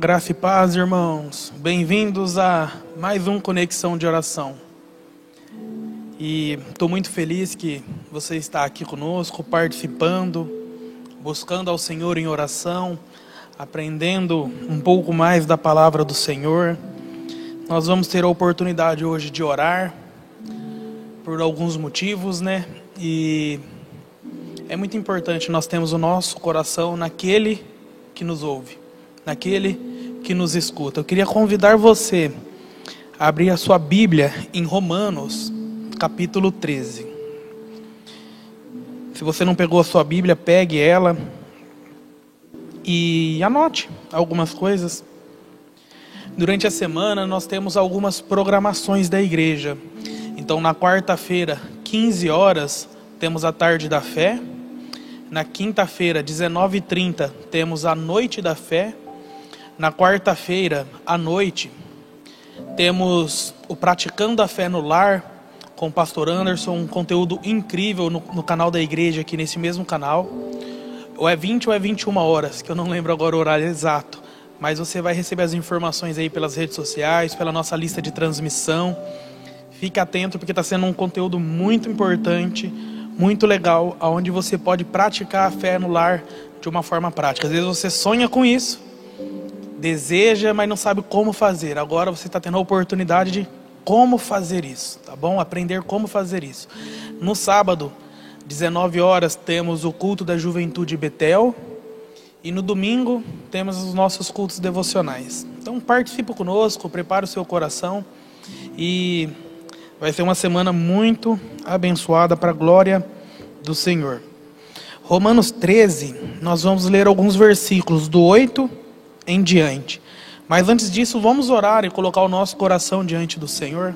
Graça e paz, irmãos. Bem-vindos a mais um Conexão de Oração. E estou muito feliz que você está aqui conosco, participando, buscando ao Senhor em oração, aprendendo um pouco mais da palavra do Senhor. Nós vamos ter a oportunidade hoje de orar por alguns motivos, né? E é muito importante nós termos o nosso coração naquele que nos ouve, naquele que nos escuta. Eu queria convidar você a abrir a sua Bíblia em Romanos, capítulo 13. Se você não pegou a sua Bíblia, pegue ela e anote algumas coisas. Durante a semana nós temos algumas programações da igreja. Então na quarta-feira, 15 horas, temos a Tarde da Fé. Na quinta-feira, 19h30, temos a Noite da Fé. Na quarta-feira, à noite, temos o Praticando a Fé no Lar, com o pastor Anderson, um conteúdo incrível no canal da igreja, aqui nesse mesmo canal. Ou é 20 ou é 21 horas, que eu não lembro agora o horário exato. Mas você vai receber as informações aí pelas redes sociais, pela nossa lista de transmissão. Fique atento, porque está sendo um conteúdo muito importante, muito legal, onde você pode praticar a fé no lar de uma forma prática. Às vezes você sonha com isso, deseja, mas não sabe como fazer. Agora você está tendo a oportunidade de como fazer isso, tá bom? Aprender como fazer isso. No sábado, 19 horas, temos o culto da Juventude Betel. E no domingo, temos os nossos cultos devocionais. Então participe conosco, prepare o seu coração. E vai ser uma semana muito abençoada para a glória do Senhor. Romanos 13, nós vamos ler alguns versículos do 8 em diante. Mas antes disso, vamos orar e colocar o nosso coração diante do Senhor.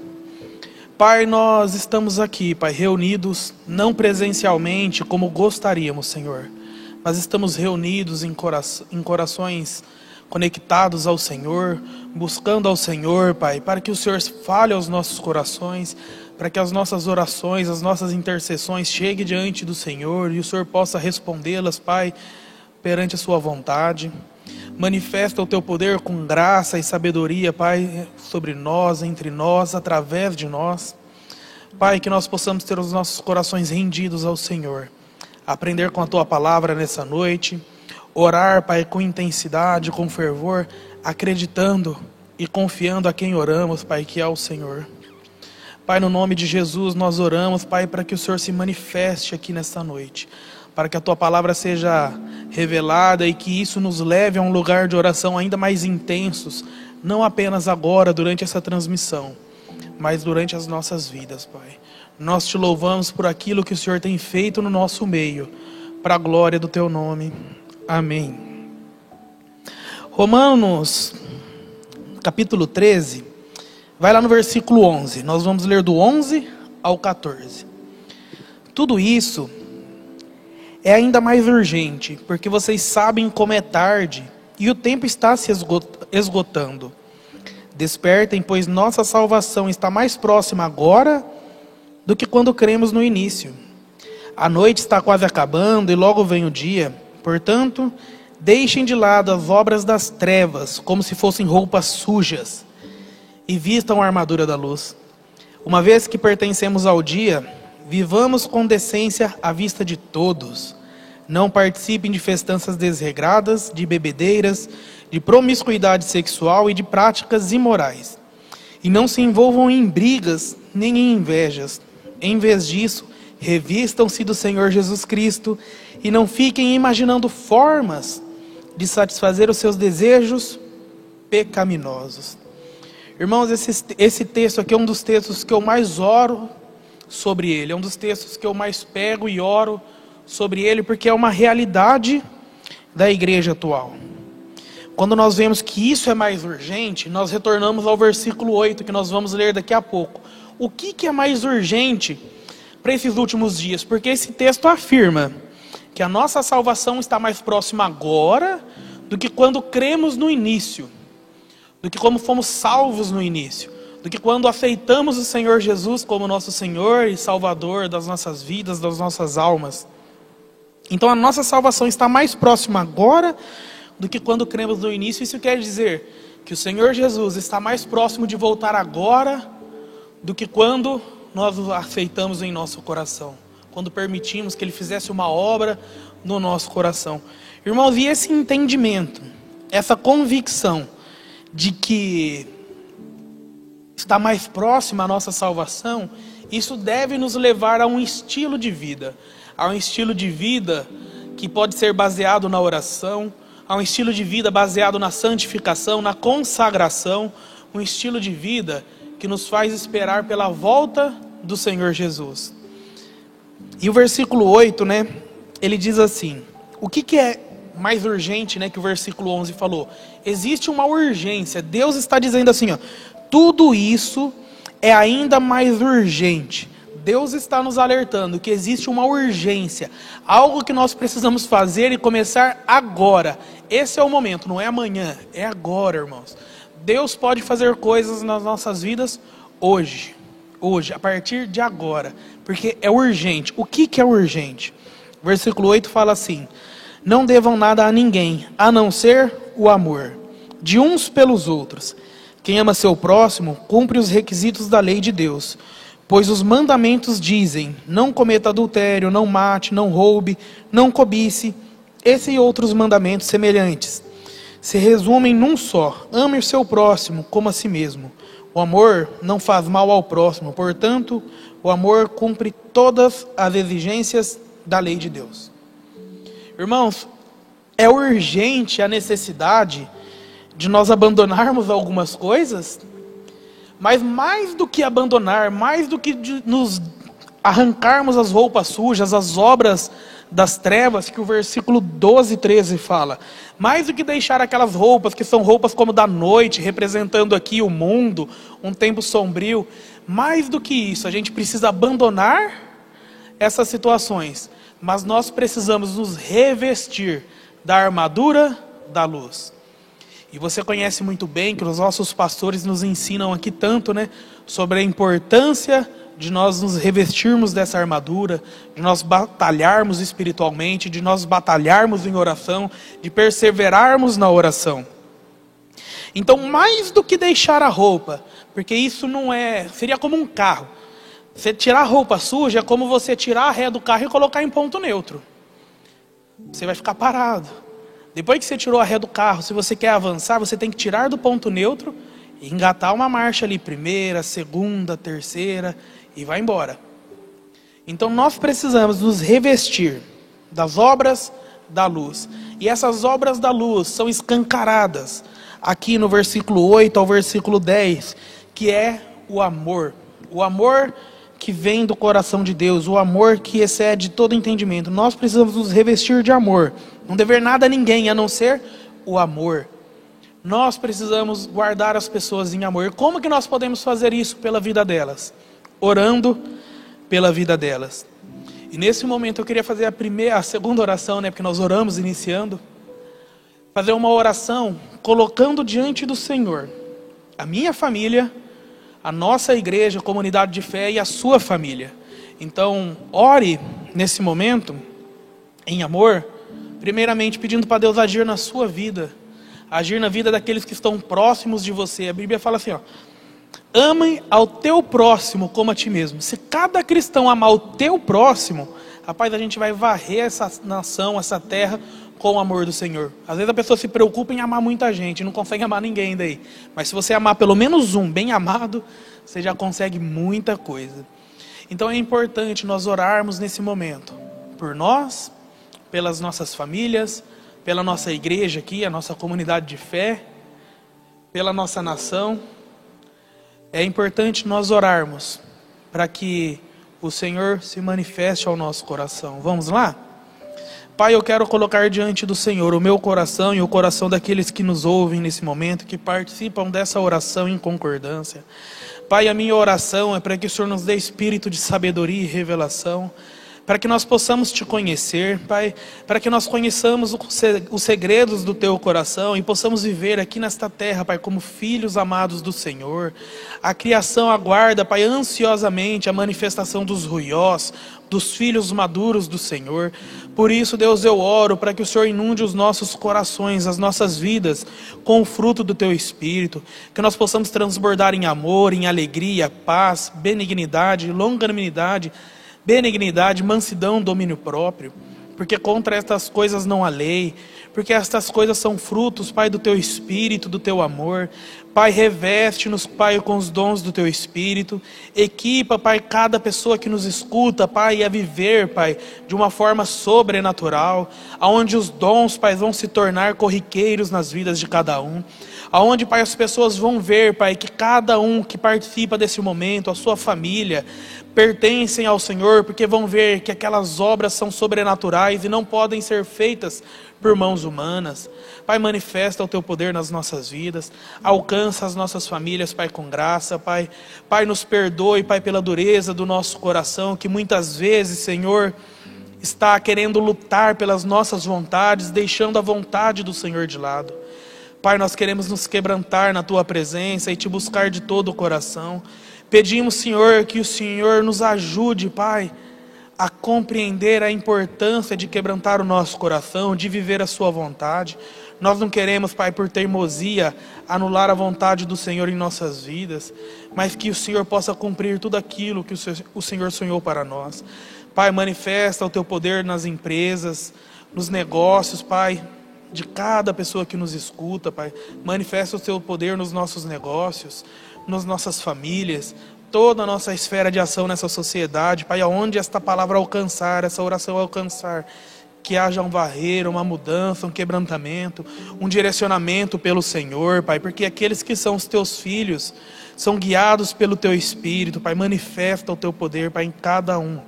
Pai, nós estamos aqui, Pai, reunidos, não presencialmente como gostaríamos, Senhor, mas estamos reunidos em corações conectados ao Senhor, buscando ao Senhor, Pai, para que o Senhor fale aos nossos corações, para que as nossas orações, as nossas intercessões cheguem diante do Senhor e o Senhor possa respondê-las, Pai, perante a sua vontade. Manifesta o teu poder com graça e sabedoria, Pai, sobre nós, entre nós, através de nós. Pai, que nós possamos ter os nossos corações rendidos ao Senhor, aprender com a tua palavra nessa noite, orar, Pai, com intensidade, com fervor, acreditando e confiando a quem oramos, Pai, que é o Senhor. Pai, no nome de Jesus nós oramos, Pai, para que o Senhor se manifeste aqui nesta noite, para que a tua palavra seja revelada e que isso nos leve a um lugar de oração ainda mais intensos, não apenas agora, durante essa transmissão, mas durante as nossas vidas, Pai. Nós te louvamos por aquilo que o Senhor tem feito no nosso meio, para a glória do teu nome. Amém. Romanos, capítulo 13, vai lá no versículo 11. Nós vamos ler do 11 ao 14. Tudo isso é ainda mais urgente, porque vocês sabem como é tarde e o tempo está se esgotando. Despertem, pois nossa salvação está mais próxima agora do que quando cremos no início. A noite está quase acabando e logo vem o dia. Portanto, deixem de lado as obras das trevas, como se fossem roupas sujas, e vistam a armadura da luz. Uma vez que pertencemos ao dia, vivamos com decência à vista de todos. Não participem de festanças desregradas, de bebedeiras, de promiscuidade sexual e de práticas imorais. E não se envolvam em brigas, nem em invejas. Em vez disso, revistam-se do Senhor Jesus Cristo e não fiquem imaginando formas de satisfazer os seus desejos pecaminosos. Irmãos, esse texto aqui é um dos textos que eu mais oro sobre ele. É um dos textos que eu mais pego e oro sobre ele, porque é uma realidade da igreja atual. Quando nós vemos que isso é mais urgente, nós retornamos ao versículo 8, que nós vamos ler daqui a pouco. O que é mais urgente para esses últimos dias? Porque esse texto afirma que a nossa salvação está mais próxima agora do que quando cremos no início, do que como fomos salvos no início, do que quando aceitamos o Senhor Jesus como nosso Senhor e Salvador das nossas vidas, das nossas almas. Então a nossa salvação está mais próxima agora do que quando cremos no início. Isso quer dizer que o Senhor Jesus está mais próximo de voltar agora do que quando nós o aceitamos em nosso coração, quando permitimos que Ele fizesse uma obra no nosso coração. Irmãos, e esse entendimento, essa convicção de que está mais próxima a nossa salvação, isso deve nos levar a um estilo de vida, que pode ser baseado na oração, a um estilo de vida baseado na santificação, na consagração, um estilo de vida que nos faz esperar pela volta do Senhor Jesus. E o versículo 8, ele diz assim, o que é mais urgente, que o versículo 11 falou? Existe uma urgência, Deus está dizendo assim, tudo isso é ainda mais urgente. Deus está nos alertando que existe uma urgência, algo que nós precisamos fazer e começar agora. Esse é o momento, não é amanhã, é agora, irmãos. Deus pode fazer coisas nas nossas vidas hoje, a partir de agora, porque é urgente. O que é urgente? Versículo 8 fala assim, não devam nada a ninguém, a não ser o amor, de uns pelos outros. Quem ama seu próximo, cumpre os requisitos da lei de Deus. Pois os mandamentos dizem, não cometa adultério, não mate, não roube, não cobice. Esse e outros mandamentos semelhantes se resumem num só, ame o seu próximo como a si mesmo. O amor não faz mal ao próximo, portanto, o amor cumpre todas as exigências da lei de Deus. Irmãos, é urgente a necessidade de nós abandonarmos algumas coisas, mas mais do que abandonar, mais do que nos arrancarmos as roupas sujas, as obras das trevas, que o versículo 12 e 13 fala, mais do que deixar aquelas roupas, que são roupas como da noite, representando aqui o mundo, um tempo sombrio, mais do que isso, a gente precisa abandonar essas situações, mas nós precisamos nos revestir da armadura da luz. E você conhece muito bem que os nossos pastores nos ensinam aqui tanto, sobre a importância de nós nos revestirmos dessa armadura, de nós batalharmos espiritualmente, de nós batalharmos em oração, de perseverarmos na oração. Então, mais do que deixar a roupa, porque isso seria como um carro. Você tirar a roupa suja é como você tirar a ré do carro e colocar em ponto neutro. Você vai ficar parado. Depois que você tirou a ré do carro, se você quer avançar, você tem que tirar do ponto neutro e engatar uma marcha ali, primeira, segunda, terceira, e vai embora. Então nós precisamos nos revestir das obras da luz. E essas obras da luz são escancaradas aqui no versículo 8 ao versículo 10, que é o amor. O amor que vem do coração de Deus, o amor que excede todo entendimento. Nós precisamos nos revestir de amor. Não dever nada a ninguém, a não ser o amor. Nós precisamos guardar as pessoas em amor. Como que nós podemos fazer isso pela vida delas? Orando pela vida delas. E nesse momento eu queria fazer a segunda oração, porque nós oramos iniciando. Fazer uma oração colocando diante do Senhor a minha família, a nossa igreja, a comunidade de fé e a sua família. Então, ore nesse momento em amor, primeiramente pedindo para Deus agir na sua vida, agir na vida daqueles que estão próximos de você. A Bíblia fala assim, ame ao teu próximo como a ti mesmo. Se cada cristão amar o teu próximo, rapaz, a gente vai varrer essa nação, essa terra com o amor do Senhor. Às vezes a pessoa se preocupa em amar muita gente, não consegue amar ninguém daí. Mas se você amar pelo menos um bem amado, você já consegue muita coisa. Então é importante nós orarmos nesse momento, por nós, pelas nossas famílias, pela nossa igreja aqui, a nossa comunidade de fé, pela nossa nação. É importante nós orarmos para que o Senhor se manifeste ao nosso coração. Vamos lá? Pai, eu quero colocar diante do Senhor o meu coração e o coração daqueles que nos ouvem nesse momento, que participam dessa oração em concordância. Pai, a minha oração é para que o Senhor nos dê espírito de sabedoria e revelação, para que nós possamos te conhecer, Pai, para que nós conheçamos os segredos do teu coração e possamos viver aqui nesta terra, Pai, como filhos amados do Senhor. A criação aguarda, Pai, ansiosamente a manifestação dos ruiós, dos filhos maduros do Senhor. Por isso, Deus, eu oro para que o Senhor inunde os nossos corações, as nossas vidas, com o fruto do teu Espírito, que nós possamos transbordar em amor, em alegria, paz, benignidade, longanimidade, mansidão, domínio próprio, porque contra estas coisas não há lei, porque estas coisas são frutos, Pai, do teu Espírito, do teu amor. Pai, reveste-nos, Pai, com os dons do teu Espírito, equipa, Pai, cada pessoa que nos escuta, Pai, a viver, Pai, de uma forma sobrenatural, aonde os dons, Pai, vão se tornar corriqueiros nas vidas de cada um, aonde, Pai, as pessoas vão ver, Pai, que cada um que participa desse momento, a sua família, pertencem ao Senhor, porque vão ver que aquelas obras são sobrenaturais e não podem ser feitas por mãos humanas. Pai, manifesta o teu poder nas nossas vidas, alcança as nossas famílias, Pai, com graça, Pai. Pai, nos perdoe, Pai, pela dureza do nosso coração, que muitas vezes, Senhor, está querendo lutar pelas nossas vontades, deixando a vontade do Senhor de lado. Pai, nós queremos nos quebrantar na tua presença e te buscar de todo o coração. Pedimos, Senhor, que o Senhor nos ajude, Pai, a compreender a importância de quebrantar o nosso coração, de viver a sua vontade. Nós não queremos, Pai, por teimosia, anular a vontade do Senhor em nossas vidas, mas que o Senhor possa cumprir tudo aquilo que o Senhor sonhou para nós. Pai, manifesta o teu poder nas empresas, nos negócios, Pai, de cada pessoa que nos escuta, Pai. Manifesta o teu poder nos nossos negócios, nas nossas famílias, toda a nossa esfera de ação nessa sociedade, Pai, aonde esta palavra alcançar, essa oração alcançar, que haja um varrer, uma mudança, um quebrantamento, um direcionamento pelo Senhor, Pai, porque aqueles que são os teus filhos, são guiados pelo teu Espírito, Pai, manifesta o teu poder, Pai, em cada um,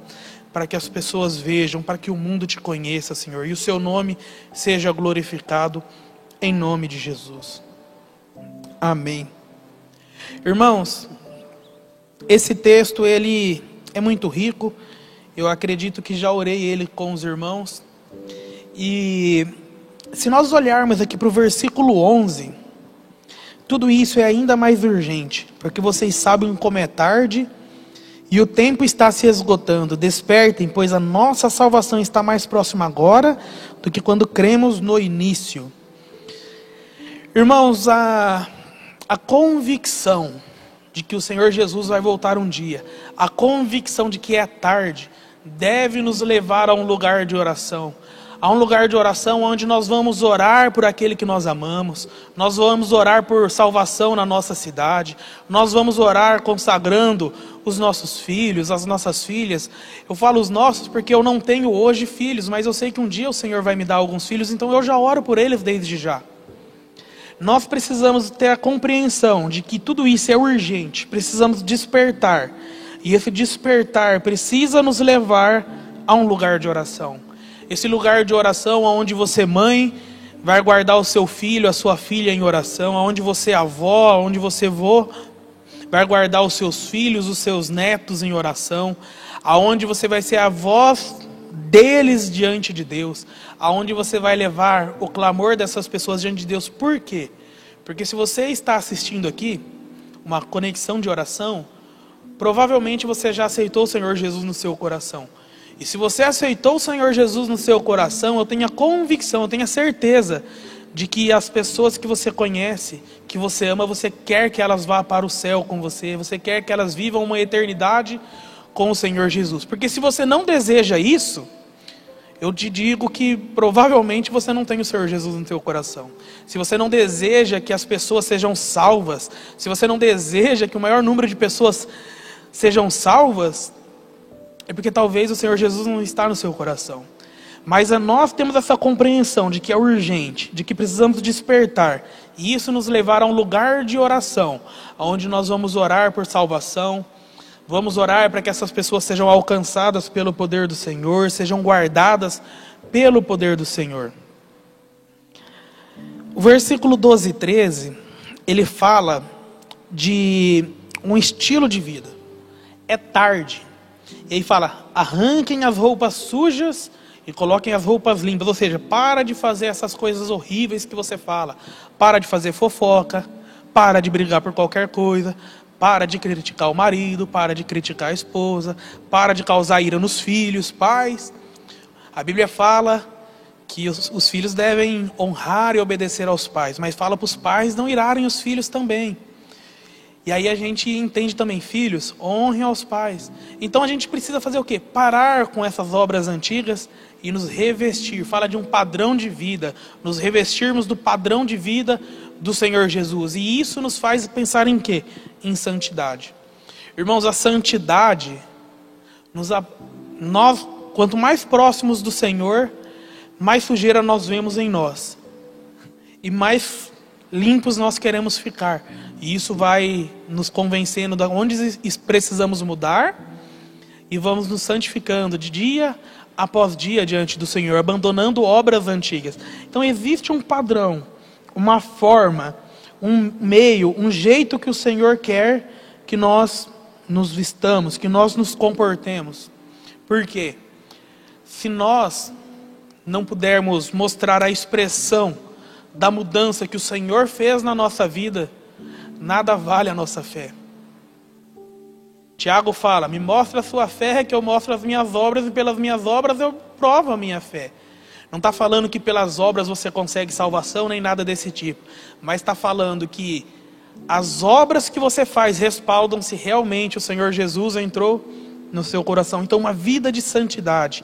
para que as pessoas vejam, para que o mundo te conheça, Senhor, e o seu nome seja glorificado, em nome de Jesus. Amém. Irmãos, esse texto ele é muito rico, eu acredito que já orei ele com os irmãos, e se nós olharmos aqui para o versículo 11, tudo isso é ainda mais urgente, porque vocês sabem como é tarde, e o tempo está se esgotando. Despertem, pois a nossa salvação está mais próxima agora, do que quando cremos no início. Irmãos, a convicção de que o Senhor Jesus vai voltar um dia, a convicção de que é tarde, deve nos levar a um lugar de oração. A um lugar de oração onde nós vamos orar por aquele que nós amamos, nós vamos orar por salvação na nossa cidade, nós vamos orar consagrando os nossos filhos, as nossas filhas. Eu falo os nossos porque eu não tenho hoje filhos, mas eu sei que um dia o Senhor vai me dar alguns filhos, então eu já oro por eles desde já. Nós precisamos ter a compreensão de que tudo isso é urgente, precisamos despertar, e esse despertar precisa nos levar a um lugar de oração. Esse lugar de oração onde você, mãe, vai guardar o seu filho, a sua filha em oração, onde você, avó, onde você, vô, vai guardar os seus filhos, os seus netos em oração, aonde você vai ser a voz deles diante de Deus, aonde você vai levar o clamor dessas pessoas diante de Deus. Por quê? Porque se você está assistindo aqui uma conexão de oração, provavelmente você já aceitou o Senhor Jesus no seu coração. E se você aceitou o Senhor Jesus no seu coração, eu tenho a convicção, eu tenho a certeza de que as pessoas que você conhece, que você ama, você quer que elas vá para o céu com você, você quer que elas vivam uma eternidade com o Senhor Jesus. Porque se você não deseja isso, eu te digo que provavelmente você não tem o Senhor Jesus no seu coração. Se você não deseja que as pessoas sejam salvas, se você não deseja que o maior número de pessoas sejam salvas, é porque talvez o Senhor Jesus não está no seu coração. Mas nós temos essa compreensão de que é urgente, de que precisamos despertar. E isso nos levar a um lugar de oração, onde nós vamos orar por salvação. Vamos orar para que essas pessoas sejam alcançadas pelo poder do Senhor, sejam guardadas pelo poder do Senhor. O versículo 12 e 13, ele fala de um estilo de vida. É tarde. E aí fala, arranquem as roupas sujas e coloquem as roupas limpas. Ou seja, para de fazer essas coisas horríveis que você fala. Para de fazer fofoca, para de brigar por qualquer coisa, para de criticar o marido, para de criticar a esposa, para de causar ira nos filhos, pais. A Bíblia fala que os filhos devem honrar e obedecer aos pais, mas fala para os pais não irarem os filhos também. E aí a gente entende também, filhos, honrem aos pais. Então a gente precisa fazer o quê? Parar com essas obras antigas e nos revestir. Fala de um padrão de vida, nos revestirmos do padrão de vida do Senhor Jesus. E isso nos faz pensar em quê? Em santidade. Irmãos, a santidade, nós, quanto mais próximos do Senhor, mais sujeira nós vemos em nós. E mais limpos nós queremos ficar. E isso vai nos convencendo de onde precisamos mudar. E vamos nos santificando de dia após dia diante do Senhor, abandonando obras antigas. Então existe um padrão, uma forma, um meio, um jeito que o Senhor quer que nós nos vistamos, que nós nos comportemos. Por quê? Se nós não pudermos mostrar a expressão da mudança que o Senhor fez na nossa vida, nada vale a nossa fé. Tiago fala, me mostra a sua fé que eu mostro as minhas obras e pelas minhas obras eu provo a minha fé. Não está falando que pelas obras você consegue salvação nem nada desse tipo, mas está falando que as obras que você faz respaldam se realmente o Senhor Jesus entrou no seu coração. Então uma vida de santidade,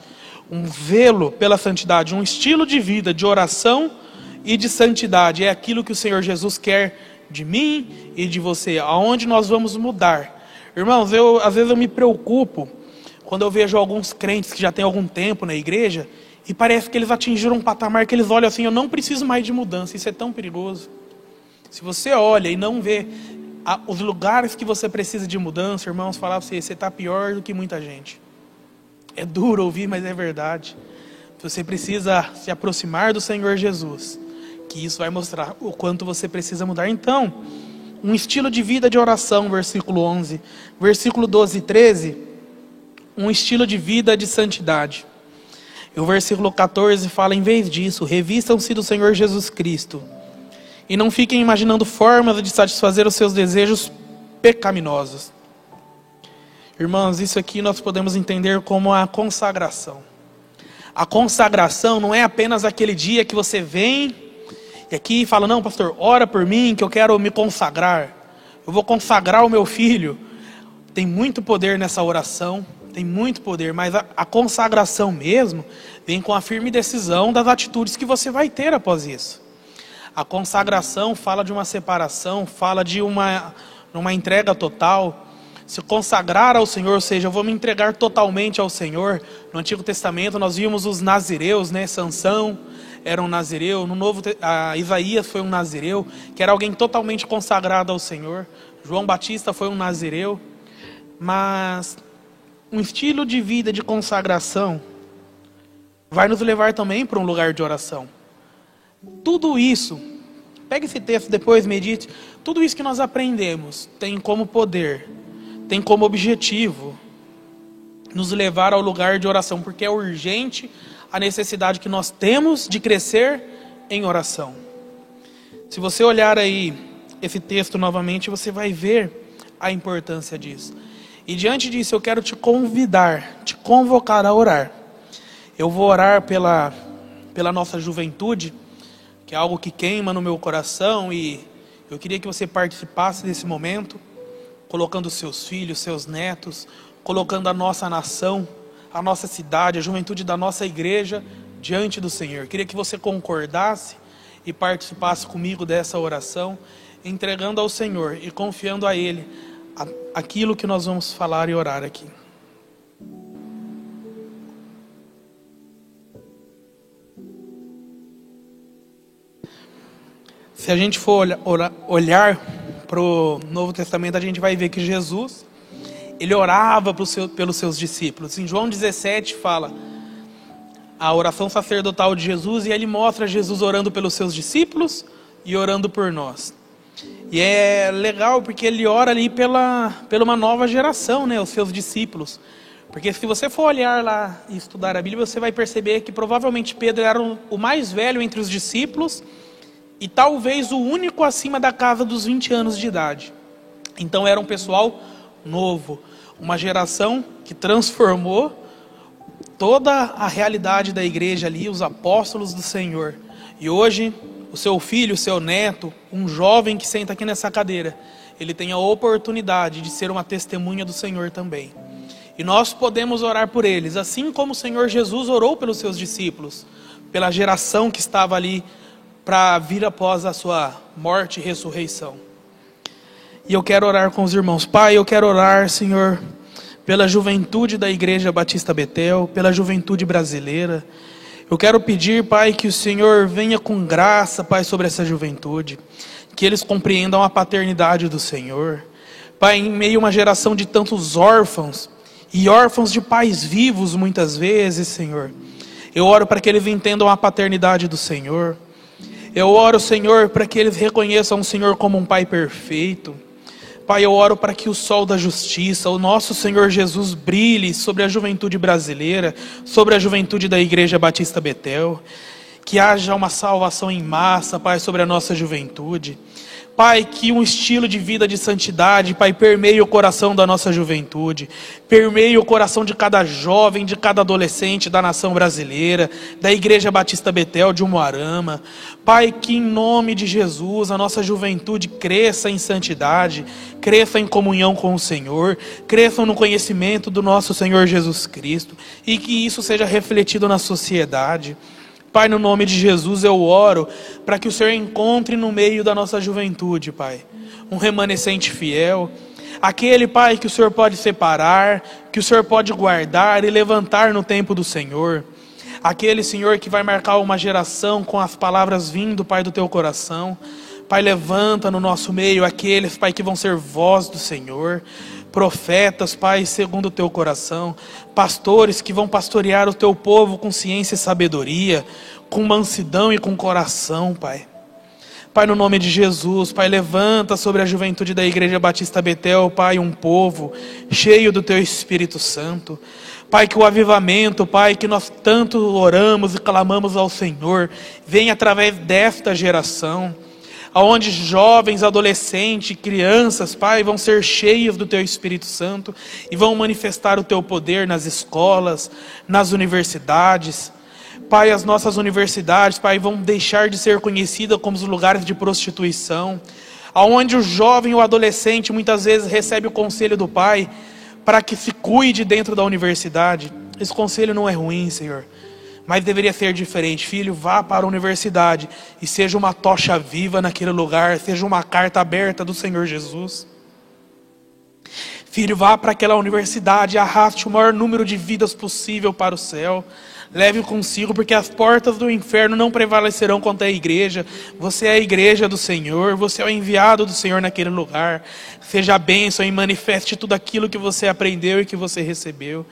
um zelo pela santidade, um estilo de vida de oração e de santidade é aquilo que o Senhor Jesus quer de mim e de você, aonde nós vamos mudar. Irmãos, às vezes eu me preocupo quando eu vejo alguns crentes que já têm algum tempo na igreja e parece que eles atingiram um patamar que eles olham assim, eu não preciso mais de mudança. Isso é tão perigoso. Se você olha e não vê os lugares que você precisa de mudança, irmãos, falar para você está pior do que muita gente. É duro ouvir, mas é verdade. Você precisa se aproximar do Senhor Jesus, que isso vai mostrar o quanto você precisa mudar. Então, um estilo de vida de oração, versículo 11. Versículo 12 e 13, um estilo de vida de santidade. E o versículo 14 fala, em vez disso, revistam-se do Senhor Jesus Cristo. E não fiquem imaginando formas de satisfazer os seus desejos pecaminosos. Irmãos, isso aqui nós podemos entender como a consagração. A consagração não é apenas aquele dia que você vem e aqui fala, não pastor, ora por mim que eu quero me consagrar. Eu vou consagrar o meu filho. Tem muito poder nessa oração, tem muito poder, mas a consagração mesmo vem com a firme decisão das atitudes que você vai ter após isso. A consagração fala de uma separação, fala de uma entrega total. Se consagrar ao Senhor, ou seja, eu vou me entregar totalmente ao Senhor. No Antigo Testamento nós vimos os nazireus, né? Sansão era um nazireu, Isaías foi um nazireu, que era alguém totalmente consagrado ao Senhor. João Batista foi um nazireu. Mas um estilo de vida de consagração vai nos levar também para um lugar de oração. Tudo isso, pegue esse texto depois, medite. Tudo isso que nós aprendemos tem como poder, tem como objetivo nos levar ao lugar de oração, porque é urgente a necessidade que nós temos de crescer em oração. Se você olhar aí esse texto novamente, você vai ver a importância disso. E diante disso eu quero te convidar, te convocar a orar. Eu vou orar pela nossa juventude, que é algo que queima no meu coração, e eu queria que você participasse desse momento, colocando seus filhos, seus netos, colocando a nossa nação, a nossa cidade, a juventude da nossa igreja diante do Senhor. Eu queria que você concordasse e participasse comigo dessa oração, entregando ao Senhor e confiando a Ele aquilo que nós vamos falar e orar aqui. Se a gente for olhar para o Novo Testamento, a gente vai ver que Jesus, ele orava pelos seus discípulos. Em João 17 fala a oração sacerdotal de Jesus, e ele mostra Jesus orando pelos seus discípulos e orando por nós. E é legal porque ele ora ali pela uma nova geração, né, os seus discípulos. Porque se você for olhar lá e estudar a Bíblia, você vai perceber que provavelmente Pedro era o mais velho entre os discípulos e talvez o único acima da casa dos 20 anos de idade. Então era um pessoal novo, uma geração que transformou toda a realidade da igreja ali, os apóstolos do Senhor. E hoje, o seu filho, o seu neto, um jovem que senta aqui nessa cadeira, ele tem a oportunidade de ser uma testemunha do Senhor também. E nós podemos orar por eles, assim como o Senhor Jesus orou pelos seus discípulos, pela geração que estava ali para vir após a sua morte e ressurreição. E eu quero orar com os irmãos. Pai, eu quero orar, Senhor, pela juventude da Igreja Batista Betel, pela juventude brasileira. Eu quero pedir, Pai, que o Senhor venha com graça, Pai, sobre essa juventude, que eles compreendam a paternidade do Senhor. Pai, em meio a uma geração de tantos órfãos, e órfãos de pais vivos muitas vezes, Senhor, eu oro para que eles entendam a paternidade do Senhor. Eu oro, Senhor, para que eles reconheçam o Senhor como um Pai perfeito. Pai, eu oro para que o sol da justiça, o nosso Senhor Jesus, brilhe sobre a juventude brasileira, sobre a juventude da Igreja Batista Betel. Que haja uma salvação em massa, Pai, sobre a nossa juventude. Pai, que um estilo de vida de santidade, Pai, permeie o coração da nossa juventude, permeie o coração de cada jovem, de cada adolescente da nação brasileira, da Igreja Batista Betel de Umuarama. Pai, que em nome de Jesus a nossa juventude cresça em santidade, cresça em comunhão com o Senhor, cresça no conhecimento do nosso Senhor Jesus Cristo, e que isso seja refletido na sociedade. Pai, no nome de Jesus eu oro para que o Senhor encontre no meio da nossa juventude, Pai, um remanescente fiel, aquele, Pai, que o Senhor pode separar, que o Senhor pode guardar e levantar no tempo do Senhor, aquele, Senhor, que vai marcar uma geração com as palavras vindo, Pai, do teu coração. Pai, levanta no nosso meio aqueles, Pai, que vão ser voz do Senhor, profetas, Pai, segundo o teu coração, pastores que vão pastorear o teu povo com ciência e sabedoria, com mansidão e com coração, Pai. Pai, no nome de Jesus, Pai, levanta sobre a juventude da Igreja Batista Betel, Pai, um povo cheio do teu Espírito Santo. Pai, que o avivamento, Pai, que nós tanto oramos e clamamos ao Senhor, venha através desta geração, aonde jovens, adolescentes, crianças, Pai, vão ser cheios do Teu Espírito Santo e vão manifestar o Teu poder nas escolas, nas universidades. Pai, as nossas universidades, Pai, vão deixar de ser conhecidas como os lugares de prostituição, aonde o jovem ou adolescente muitas vezes recebe o conselho do Pai para que se cuide dentro da universidade. Esse conselho não é ruim, Senhor, mas deveria ser diferente. Filho, vá para a universidade e seja uma tocha viva naquele lugar, seja uma carta aberta do Senhor Jesus. Filho, vá para aquela universidade e arraste o maior número de vidas possível para o céu. Leve consigo, porque as portas do inferno não prevalecerão contra a igreja. Você é a igreja do Senhor, você é o enviado do Senhor naquele lugar. Seja a bênção e manifeste tudo aquilo que você aprendeu e que você recebeu.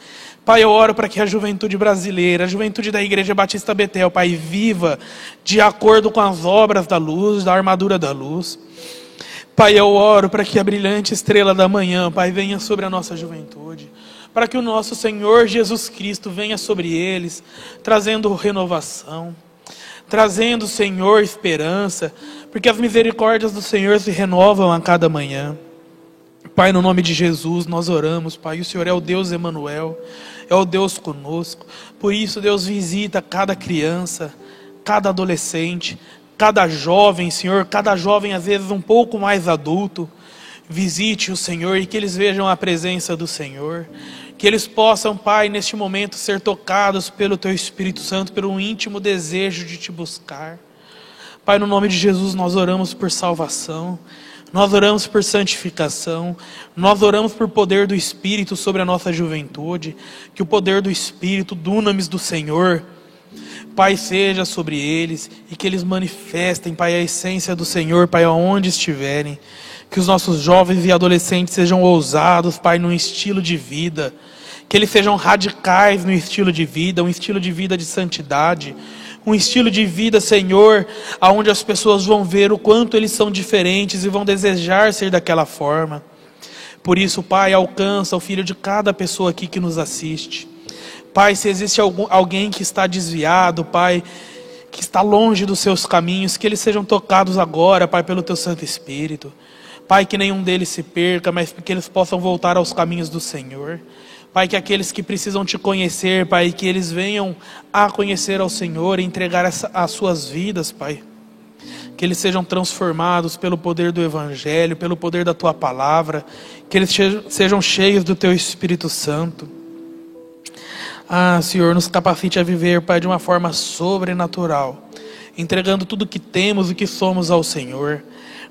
Pai, eu oro para que a juventude brasileira, a juventude da Igreja Batista Betel, Pai, viva de acordo com as obras da luz, da armadura da luz. Pai, eu oro para que a brilhante estrela da manhã, Pai, venha sobre a nossa juventude, para que o nosso Senhor Jesus Cristo venha sobre eles, trazendo renovação, trazendo, Senhor, esperança, porque as misericórdias do Senhor se renovam a cada manhã. Pai, no nome de Jesus, nós oramos, Pai, o Senhor é o Deus Emanuel, é o Deus conosco. Por isso, Deus, visita cada criança, cada adolescente, cada jovem, Senhor, cada jovem às vezes um pouco mais adulto. Visite o Senhor e que eles vejam a presença do Senhor. Que eles possam, Pai, neste momento ser tocados pelo Teu Espírito Santo, pelo íntimo desejo de Te buscar. Pai, no nome de Jesus, nós oramos por salvação. Nós oramos por santificação, nós oramos por poder do Espírito sobre a nossa juventude, que o poder do Espírito, dunamis do Senhor, Pai, seja sobre eles, e que eles manifestem, Pai, a essência do Senhor, Pai, aonde estiverem, que os nossos jovens e adolescentes sejam ousados, Pai, no estilo de vida, que eles sejam radicais no estilo de vida, um estilo de vida de santidade, um estilo de vida, Senhor, aonde as pessoas vão ver o quanto eles são diferentes e vão desejar ser daquela forma. Por isso, Pai, alcança o filho de cada pessoa aqui que nos assiste. Pai, se existe alguém que está desviado, Pai, que está longe dos seus caminhos, que eles sejam tocados agora, Pai, pelo Teu Santo Espírito. Pai, que nenhum deles se perca, mas que eles possam voltar aos caminhos do Senhor. Pai, que aqueles que precisam Te conhecer, Pai, que eles venham a conhecer ao Senhor e entregar as suas vidas, Pai. Que eles sejam transformados pelo poder do Evangelho, pelo poder da Tua Palavra, que eles sejam cheios do Teu Espírito Santo. Senhor, nos capacite a viver, Pai, de uma forma sobrenatural, entregando tudo o que temos e que somos ao Senhor.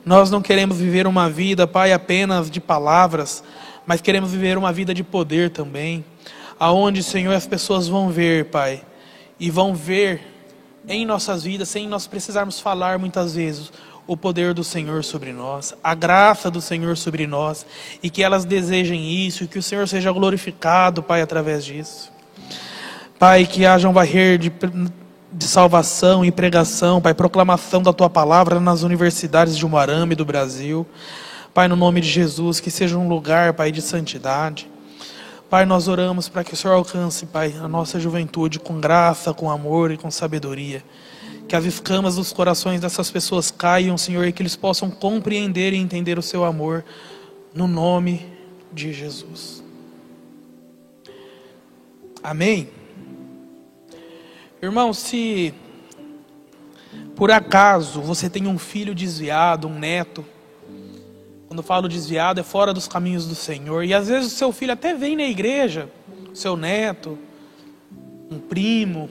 Nós não queremos viver uma vida, Pai, apenas de palavras, mas queremos viver uma vida de poder também, aonde, Senhor, as pessoas vão ver, Pai, e vão ver em nossas vidas, sem nós precisarmos falar muitas vezes, o poder do Senhor sobre nós, a graça do Senhor sobre nós, e que elas desejem isso, e que o Senhor seja glorificado, Pai, através disso. Pai, que haja um varrer de salvação e pregação, Pai, proclamação da Tua Palavra nas universidades de Umuarama e do Brasil. Pai, no nome de Jesus, que seja um lugar, Pai, de santidade. Pai, nós oramos para que o Senhor alcance, Pai, a nossa juventude com graça, com amor e com sabedoria. Que as escamas dos corações dessas pessoas caiam, Senhor, e que eles possam compreender e entender o Seu amor, no nome de Jesus. Amém? Irmão, se por acaso você tem um filho desviado, um neto, quando eu falo desviado é fora dos caminhos do Senhor, e às vezes o seu filho até vem na igreja, seu neto, um primo,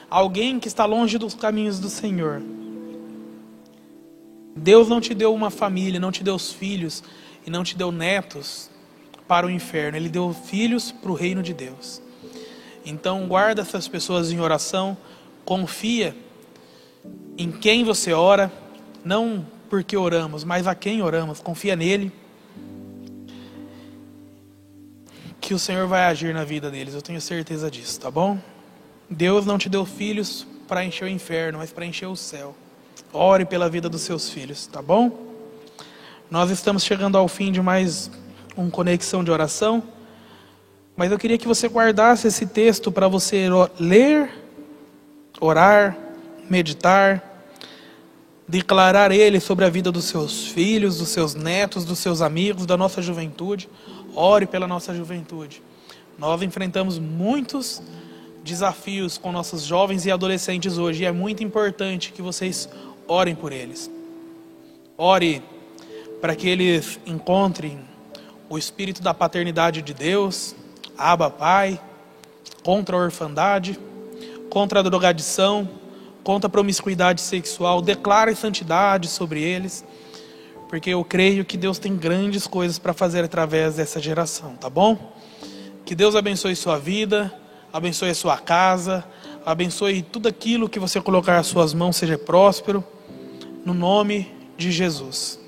alguém que está longe dos caminhos do Senhor. Deus não te deu uma família, não te deu os filhos e não te deu netos para o inferno, Ele deu filhos para o reino de Deus. Então guarda essas pessoas em oração, confia em quem você ora, não porque oramos, mas a quem oramos, confia nele, que o Senhor vai agir na vida deles, eu tenho certeza disso, tá bom? Deus não te deu filhos para encher o inferno, mas para encher o céu. Ore pela vida dos seus filhos, tá bom? Nós estamos chegando ao fim de mais uma conexão de oração, mas eu queria que você guardasse esse texto para você ler, orar, meditar, declarar ele sobre a vida dos seus filhos, dos seus netos, dos seus amigos, da nossa juventude. Ore pela nossa juventude. Nós enfrentamos muitos desafios com nossos jovens e adolescentes hoje, e é muito importante que vocês orem por eles. Ore para que eles encontrem o espírito da paternidade de Deus, Abba Pai, contra a orfandade, contra a drogadição, contra a promiscuidade sexual. Declare santidade sobre eles, porque eu creio que Deus tem grandes coisas para fazer através dessa geração, tá bom? Que Deus abençoe sua vida, abençoe a sua casa, abençoe tudo aquilo que você colocar as suas mãos, seja próspero, no nome de Jesus.